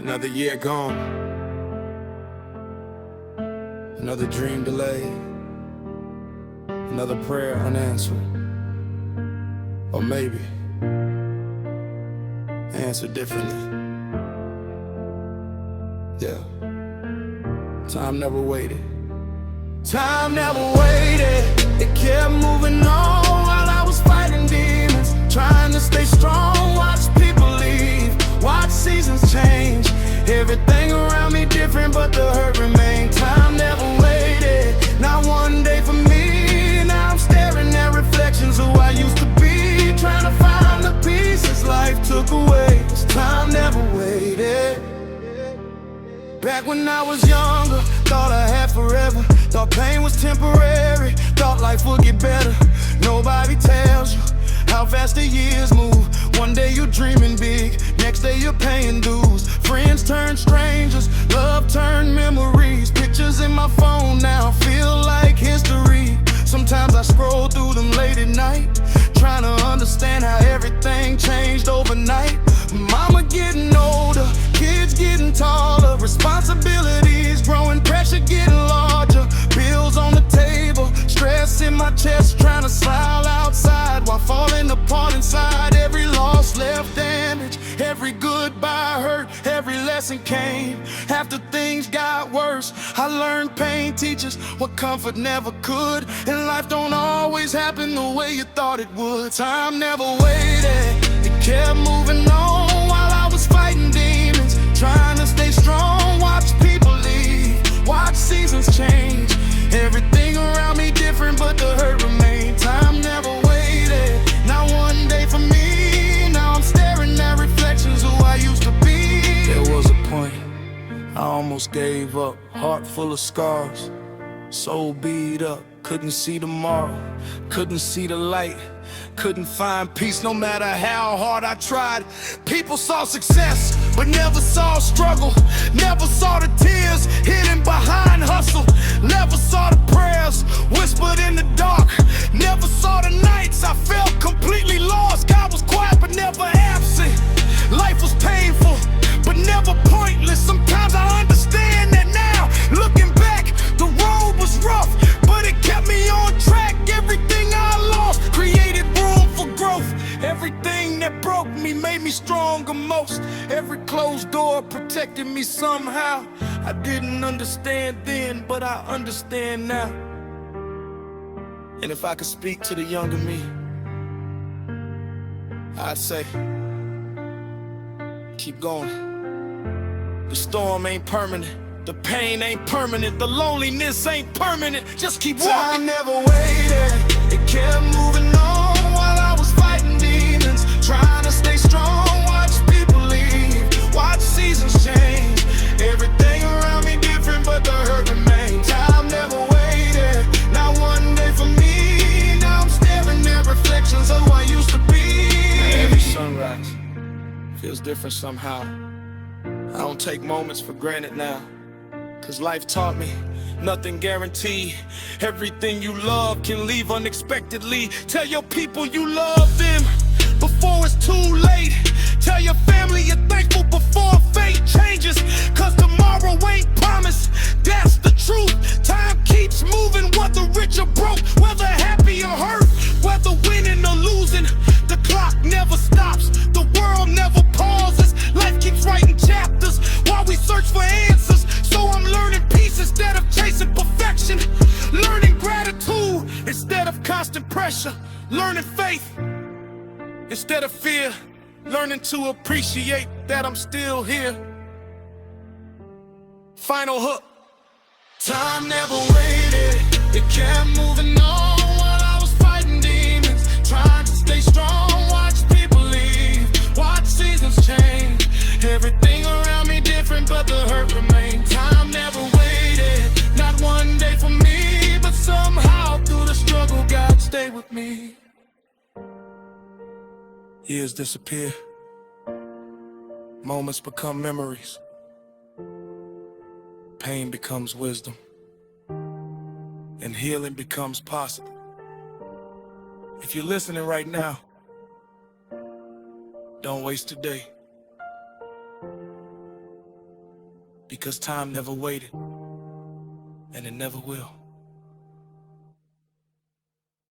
Another year gone, another dream delayed, another prayer unanswered, or maybe answered differently. Yeah, time never waited. Time never waited. It kept moving on while I was fighting demons, trying to stay strong. Watch people leave, watch seasons change. Everything around me different, but the hurt remained. Time never waited, not one day for me. Now I'm staring at reflections of who I used to be, trying to find the pieces life took away. 'Cause time never waited. Back when I was younger, thought I had forever, thought pain was temporary, thought life would get better. Nobody tells you how fast the years move. One day you're dreaming big, next day you're paying dues. Friends turn strangers, love turn memories. Pictures in my phone now feel like history. Sometimes I scroll through them late at night, trying to understand how everything changed overnight. Mama getting older, kids getting taller, responsibilities growing, pressure getting larger. Bills on the table, stress in my chest, trying to smile outside while falling apart inside. Every loss left damage, every goodbye hurt, every lesson came after things got worse. I learned pain teaches what comfort never could, and life don't always happen the way you thought it would. Time never waited, it kept moving on while I was fighting demons, trying to stay strong. Watch people leave, watch seasons change. Everything around me different, but the hurt remained. Time never waited, not one day for me. Now I'm staring at reflections of who I used to be. There was a point I almost gave up, heart full of scars, soul beat up, couldn't see tomorrow, couldn't see the light, couldn't find peace no matter how hard I tried. People saw success, but never saw struggle, never saw the tears hidden behind hustle, never saw the prayers whispered in the dark, never saw the nights I felt completely lost. God was quiet but never absent. Life was painful but never pointless. Sometimes I understand that now, looking back, the road was rough, but it kept me on track. Everything I lost created room for growth. Everything that broke me made me stronger most. Every closed door protected me somehow. I didn't understand then, but I understand now. And if I could speak to the younger me, I'd say, keep going. The storm ain't permanent, the pain ain't permanent, the loneliness ain't permanent. Just keep walking. Time never waited, it kept moving on while I was fighting demons, trying to stay strong. Watch people leave, watch seasons change. Everything around me different, but the hurt remains. Time never waited, not one day for me. Now I'm staring at reflections of who I used to be. Every sunrise feels different somehow. I don't take moments for granted now, 'cause life taught me nothing guaranteed. Everything you love can leave unexpectedly. Tell your people you love them before it's too late. Tell your family you're thankful before fate changes, 'cause tomorrow ain't promised. That's the truth. Time keeps moving, whether rich or broke, whether happy or hurt, whether winning or losing. The clock never stops, the world never pauses. Life keeps writing chapters while we search for answers. So I'm learning peace instead of chasing perfection, learning gratitude instead of constant pressure, learning faith instead of fear, learning to appreciate that I'm still here. Final hook. Time never waited, it kept moving on while I was fighting demons, trying to stay strong. Watch people leave, watch seasons change. Everything around me different, but the hurt remained. Time never waited, not one day for me, but somehow through the struggle God stayed with me. Years disappear, moments become memories, pain becomes wisdom, and healing becomes possible. If you're listening right now, don't waste a day. because time never waited, and it never will.